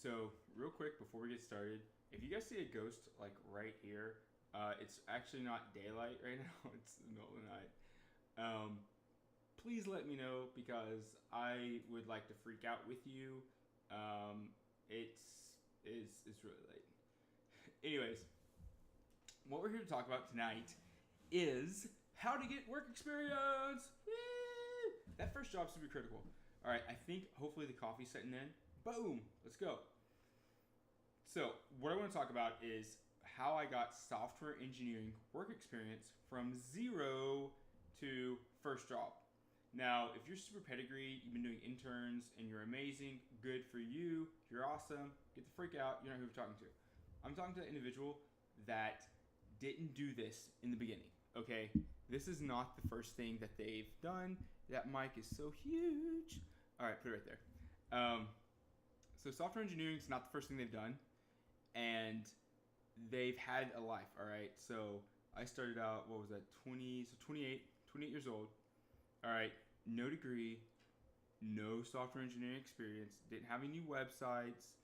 So, real quick before we get started, if you guys see a ghost like right here, it's actually not daylight right now. It's the middle of the night. Um, Please let me know because I would like to freak out with you. It's really late. Anyways, what we're here to talk about tonight is how to get work experience. Woo! That first job's super critical. All right, I think hopefully the coffee's setting in. Boom, let's go. So, what I want to talk about is how I got software engineering work experience from zero to first job. Now, if you're super pedigree, you've been doing interns and you're amazing, good for you, you're awesome, get the freak out, you're not who I'm talking to. I'm talking to the individual that didn't do this in the beginning, okay? This is not the first thing that they've done. That mic is so huge. All right, put it right there. So software engineering is not the first thing they've done, and they've had a life, all right? So I started out, what was that, 28 years old. All right, no degree, no software engineering experience, didn't have any websites,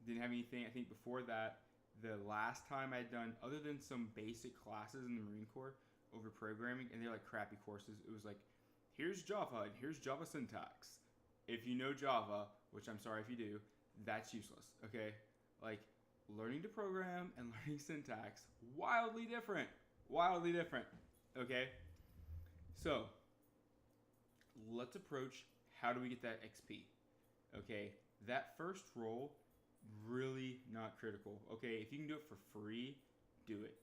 didn't have anything. I think before that, the last time I'd done, other than some basic classes in the Marine Corps over programming, and they're like crappy courses, it was like, here's Java and here's Java syntax. If you know Java, which I'm sorry if you do, that's useless, okay? Like, learning to program and learning syntax, wildly different, okay? So, let's approach how do we get that XP, okay? That first role, really not critical, okay? If you can do it for free, do it.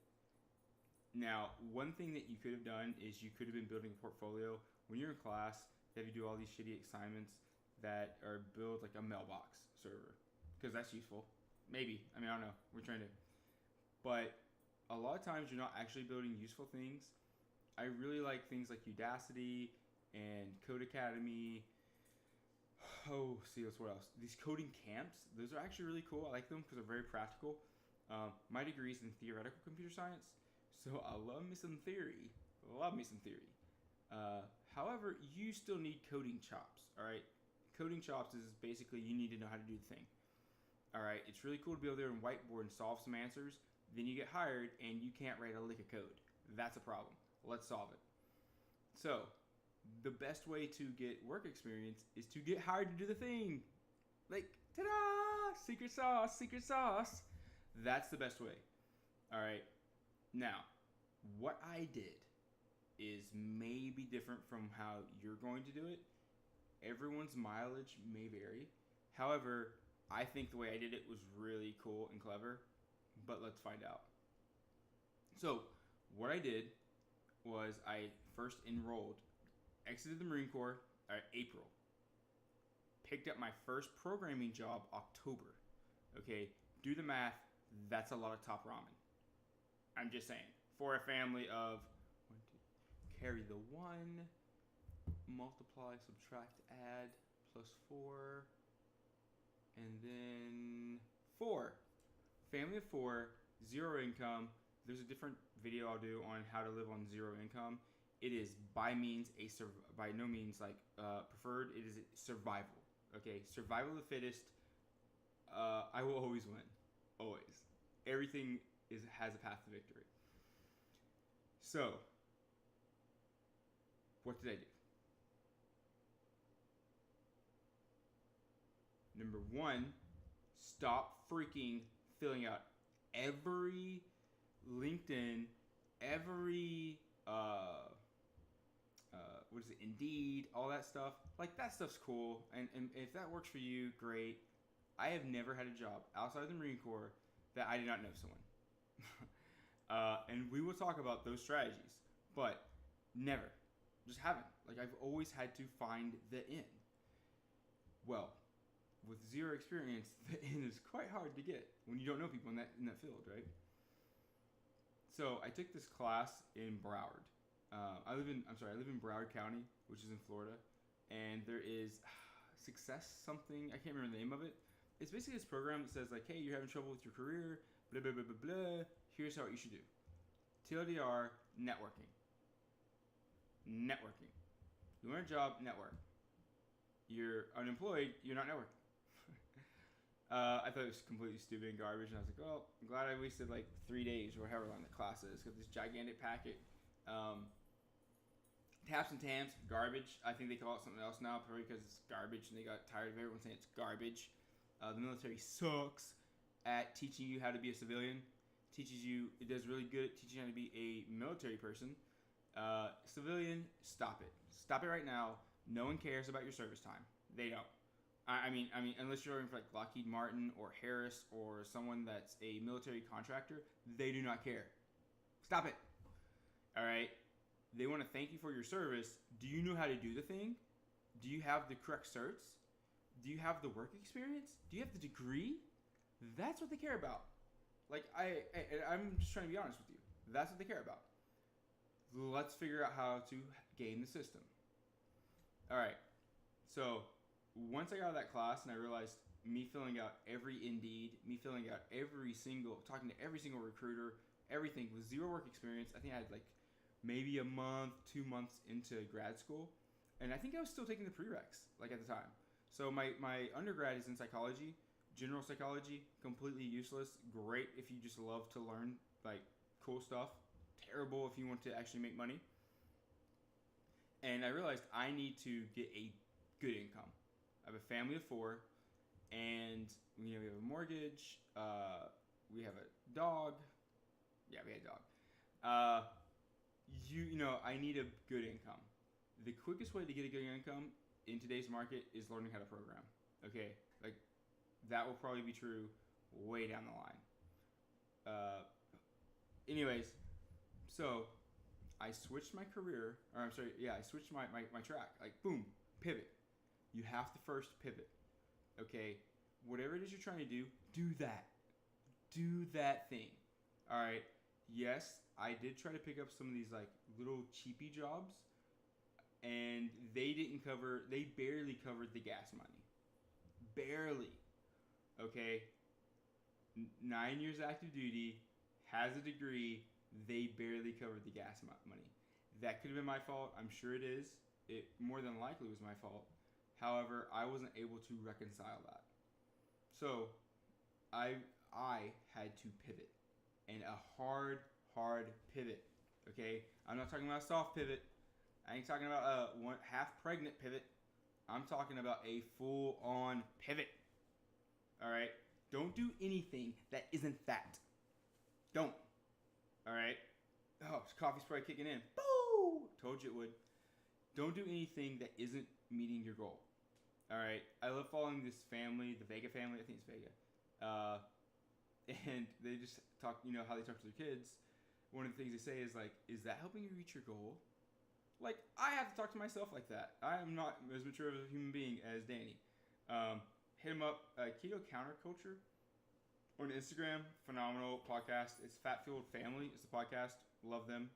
Now, one thing that you could have done is you could have been building a portfolio. When you're in class, they have you do all these shitty assignments that are build like a mailbox server, because that's useful. Maybe. I mean, I don't know. We're trying to. But a lot of times you're not actually building useful things. I really like things like Udacity and Code Academy. Oh, see, what else? These coding camps, those are actually really cool. I like them because they're very practical. My degree is in theoretical computer science, so I love me some theory. However, you still need coding chops, all right? Coding chops is basically you need to know how to do the thing. All right, it's really cool to be able to there and whiteboard and solve some answers. Then you get hired and you can't write a lick of code. That's a problem. Let's solve it. So, the best way to get work experience is to get hired to do the thing. Like, ta-da! Secret sauce. That's the best way. All right. Now, what I did is maybe different from how you're going to do it. Everyone's mileage may vary. However, I think the way I did it was really cool and clever, but let's find out. So, what I did was I first enrolled, exited the Marine Corps April, picked up my first programming job October. Okay, do the math, that's a lot of top ramen. I'm just saying, for a family of, carry the 1, multiply, subtract, add, plus 4, and then 4. Family of 4, 0 income. There's a different video I'll do on how to live on 0 income. It is by no means like preferred. It is survival. Okay, survival of the fittest. I will always win, always. Everything has a path to victory. So, what did I do? Number 1, stop freaking filling out every LinkedIn, every what is it, Indeed, all that stuff. Like, that stuff's cool, and if that works for you, great. I have never had a job outside of the Marine Corps that I did not know someone. And we will talk about those strategies, but never. Just haven't. Like, I've always had to find the in. Well, with 0 experience, the in is quite hard to get when you don't know people in that field, right? So I took this class in Broward. I live in Broward County, which is in Florida, and there is Success something. I can't remember the name of it. It's basically this program that says like, hey, you're having trouble with your career, blah blah blah blah blah. Here's how you should do. tldr networking. You want a job, network. You're unemployed, you're not networking. I thought it was completely stupid and garbage, and I was like, well, I'm glad I wasted like 3 days or however long the class is. Got this gigantic packet. Taps and Tams, garbage. I think they call it something else now, probably because it's garbage and they got tired of everyone saying it's garbage. The military sucks at teaching you how to be a civilian. It does really good at teaching you how to be a military person. Civilian, stop it. Stop it right now. No one cares about your service time. They don't. I mean, unless you're working for like Lockheed Martin or Harris or someone that's a military contractor, they do not care. Stop it. All right. They want to thank you for your service. Do you know how to do the thing? Do you have the correct certs? Do you have the work experience? Do you have the degree? That's what they care about. Like, I'm just trying to be honest with you. That's what they care about. Let's figure out how to game the system. All right. So once I got out of that class and I realized me filling out every Indeed, me filling out talking to every single recruiter, everything with zero work experience. I think I had like maybe a month, 2 months into grad school. And I think I was still taking the prereqs like at the time. So my undergrad is in psychology, general psychology, completely useless. Great if you just love to learn like cool stuff. Terrible if you want to actually make money. And I realized I need to get a good income. I have a family of 4, and we have a mortgage. We have a dog. Yeah, we had a dog. I need a good income. The quickest way to get a good income in today's market is learning how to program. Okay, like that will probably be true way down the line. Anyways, so I switched my career, or I'm sorry, yeah, I switched my track. Like, boom, pivot. You have to first pivot. Okay, whatever it is you're trying to do that. Do that thing. All right. Yes, I did try to pick up some of these like little cheapy jobs, and they barely covered the gas money. Barely. Okay. 9 years active duty, has a degree, they barely covered the gas money. That could have been my fault. I'm sure it is. It more than likely was my fault. However, I wasn't able to reconcile that. So, I had to pivot. And a hard pivot. Okay? I'm not talking about a soft pivot. I ain't talking about a half pregnant pivot. I'm talking about a full-on pivot. All right? Don't do anything that isn't that. Don't. All right? Oh, coffee's probably kicking in. Boo! Told you it would. Don't do anything that isn't meeting your goal. All right? I love following this family, the Vega family. I think it's Vega. And they just talk, how they talk to their kids. One of the things they say is like, is that helping you reach your goal? Like, I have to talk to myself like that. I am not as mature of a human being as Danny. Hit him up, Keto Counterculture on Instagram. Phenomenal podcast. It's Fat Fueled Family. It's the podcast. Love them.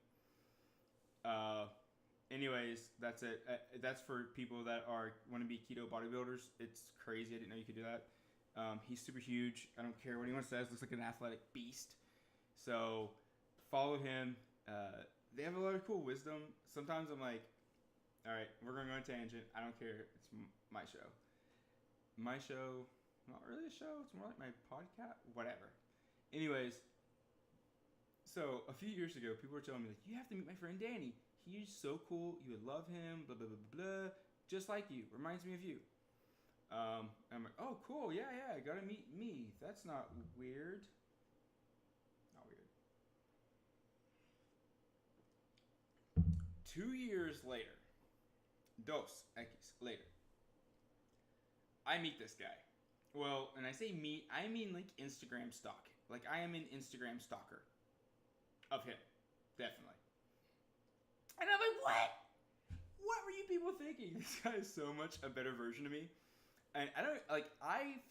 Anyways, that's it. That's for people that want to be keto bodybuilders. It's crazy. I didn't know you could do that. He's super huge. I don't care what anyone says. Looks like an athletic beast. So follow him. They have a lot of cool wisdom. Sometimes I'm like, all right, we're going to go on a tangent. I don't care. It's my show. My show, not really a show. It's more like my podcast. Whatever. Anyways, so a few years ago, people were telling me, like, you have to meet my friend Danny. He's so cool. You would love him. Blah, blah, blah, blah. Just like you. Reminds me of you. I'm like, oh, cool. Yeah. Gotta meet me. That's not weird. Not weird. 2 years later. 2 X later. I meet this guy. Well, and I say meet, I mean like Instagram stalk. Like I am an Instagram stalker of him. Definitely. And I'm like, what? What were you people thinking? This guy is so much a better version of me. And I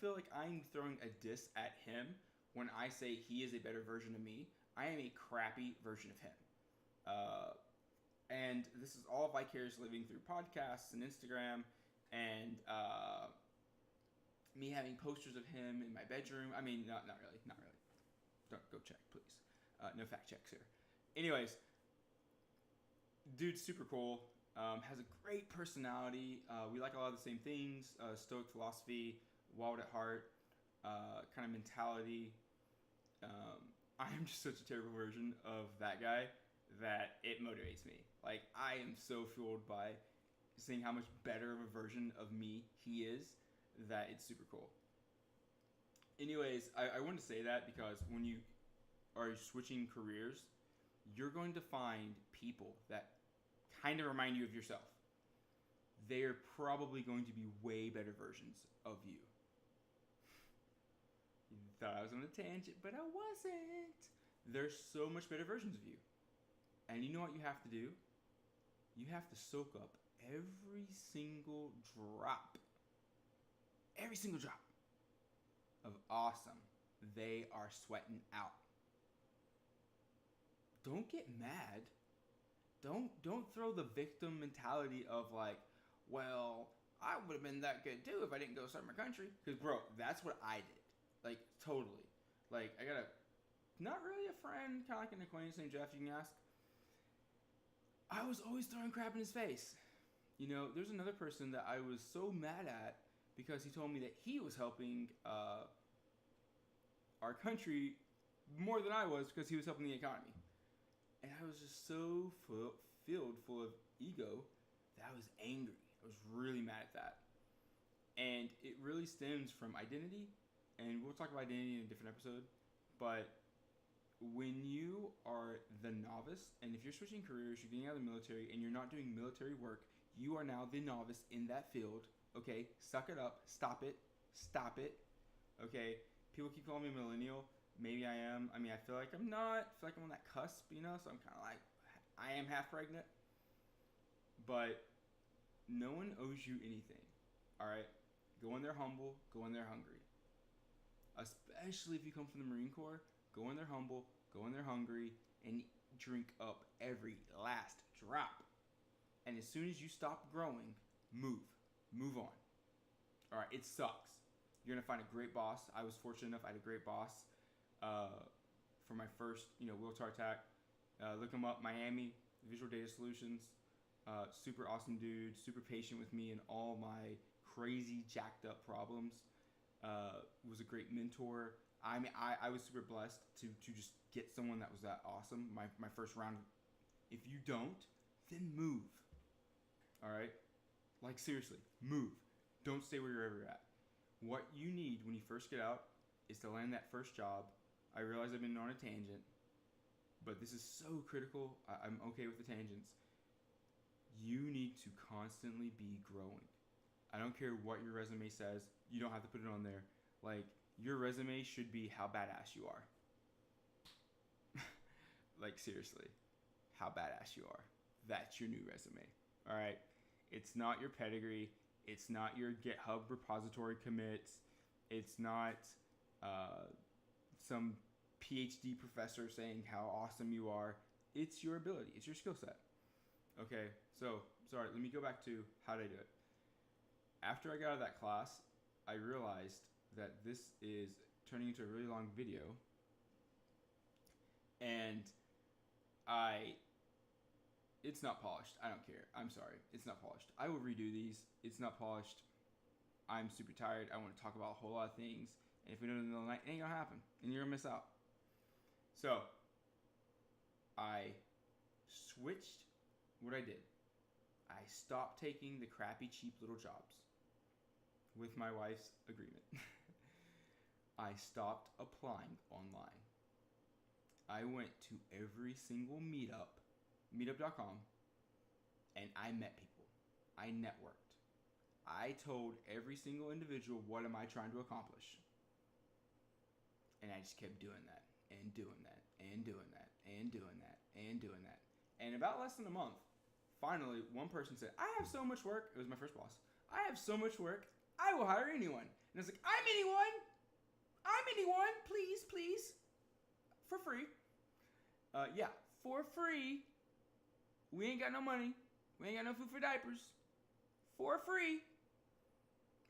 feel like I'm throwing a diss at him when I say he is a better version of me. I am a crappy version of him. And this is all vicarious living through podcasts and Instagram and me having posters of him in my bedroom. I mean, not really. Don't go check, please. No fact checks here. Anyways, dude's super cool. Has a great personality. We like a lot of the same things. Stoic philosophy, wild at heart. kind of mentality. I am just such a terrible version of that guy that it motivates me. Like, I am so fueled by seeing how much better of a version of me he is that it's super cool. Anyways, I wanted to say that because when you are switching careers, you're going to find people that kind of remind you of yourself. They are probably going to be way better versions of you. You thought I was on a tangent, but I wasn't. They're so much better versions of you. And you know what you have to do? You have to soak up every single drop of awesome they are sweating out. Don't get mad. Don't throw the victim mentality of like, well, I would have been that good too if I didn't go serve my country. Because bro, that's what I did. Like, totally. Like, I got not really a friend, kind of like an acquaintance named Jeff, you can ask. I was always throwing crap in his face. You know, there's another person that I was so mad at because he told me that he was helping our country more than I was because he was helping the economy. And I was just so filled full of ego that I was angry. I was really mad at that. And it really stems from identity. And we'll talk about identity in a different episode. But when you are the novice, and if you're switching careers, you're getting out of the military, and you're not doing military work, you are now the novice in that field. Okay, suck it up. Stop it. Okay, people keep calling me a millennial. Maybe I am. I mean, I feel like I'm not. I feel like I'm on that cusp, you know? So I'm kind of like, I am half pregnant. But no one owes you anything, all right? Go in there humble. Go in there hungry. Especially if you come from the Marine Corps, go in there humble, go in there hungry, and drink up every last drop. And as soon as you stop growing, move on. All right, it sucks. You're gonna find a great boss. I was fortunate enough; I had a great boss for my first, wheelchair attack. Look him up, Miami Visual Data Solutions. Super awesome dude, super patient with me and all my crazy jacked up problems. Was a great mentor. I mean, I was super blessed to just get someone that was that awesome. My first round. If you don't, then move. All right? Like, seriously, move. Don't stay where you're ever at. What you need when you first get out is to land that first job. I realize I've been on a tangent, but this is so critical. I'm okay with the tangents. You need to constantly be growing. I don't care what your resume says. You don't have to put it on there. Like, your resume should be how badass you are. Like, seriously, how badass you are. That's your new resume. All right? It's not your pedigree. It's not your GitHub repository commits. It's not some PhD professor saying how awesome you are. It's your ability. It's your skill set. Okay, so, sorry, let me go back to how did I do it. After I got out of that class, I realized that this is turning into a really long video. And it's not polished. I don't care. I'm sorry. It's not polished. I will redo these. It's not polished. I'm super tired. I want to talk about a whole lot of things. And if we don't do it in the night, it ain't going to happen. And you're going to miss out. So, I switched what I did. I stopped taking the crappy, cheap little jobs with my wife's agreement. I stopped applying online. I went to every single meetup.com, and I met people. I networked. I told every single individual, what am I trying to accomplish? And I just kept doing that, and doing that, and doing that, and doing that, and doing that. And about less than a month, finally, one person said, I have so much work. It was my first boss. I have so much work, I will hire anyone. And I was like, I'm anyone, please, for free. Yeah, for free. We ain't got no money. We ain't got no food for diapers. For free.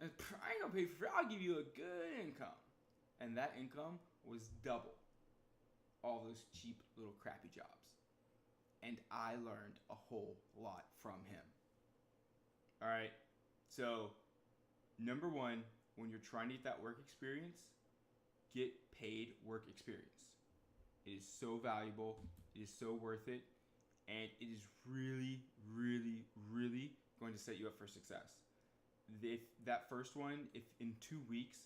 I ain't gonna pay for free. I'll give you a good income. And that income was double all those cheap little crappy jobs. And I learned a whole lot from him. All right. So, number one, when you're trying to get that work experience, get paid work experience. It is so valuable. It is so worth it. And it is really, really, really going to set you up for success. If that first one, if in 2 weeks,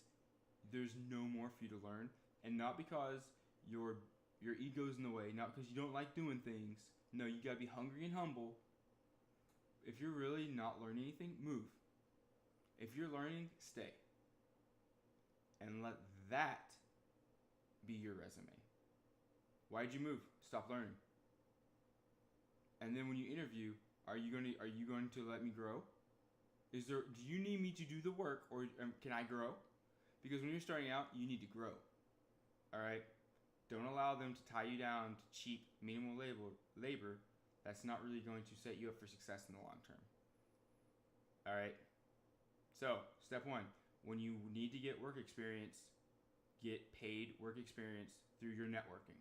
there's no more for you to learn, and not because your ego's in the way, not because you don't like doing things. No, you gotta be hungry and humble. If you're really not learning anything, move. If you're learning, stay. And let that be your resume. Why'd you move? Stop learning. And then when you interview, are you going to let me grow? Do you need me to do the work, or can I grow? Because when you're starting out, you need to grow. All right? Don't allow them to tie you down to cheap minimal labor. That's not really going to set you up for success in the long term. All right? So, step 1, when you need to get work experience, get paid work experience through your networking.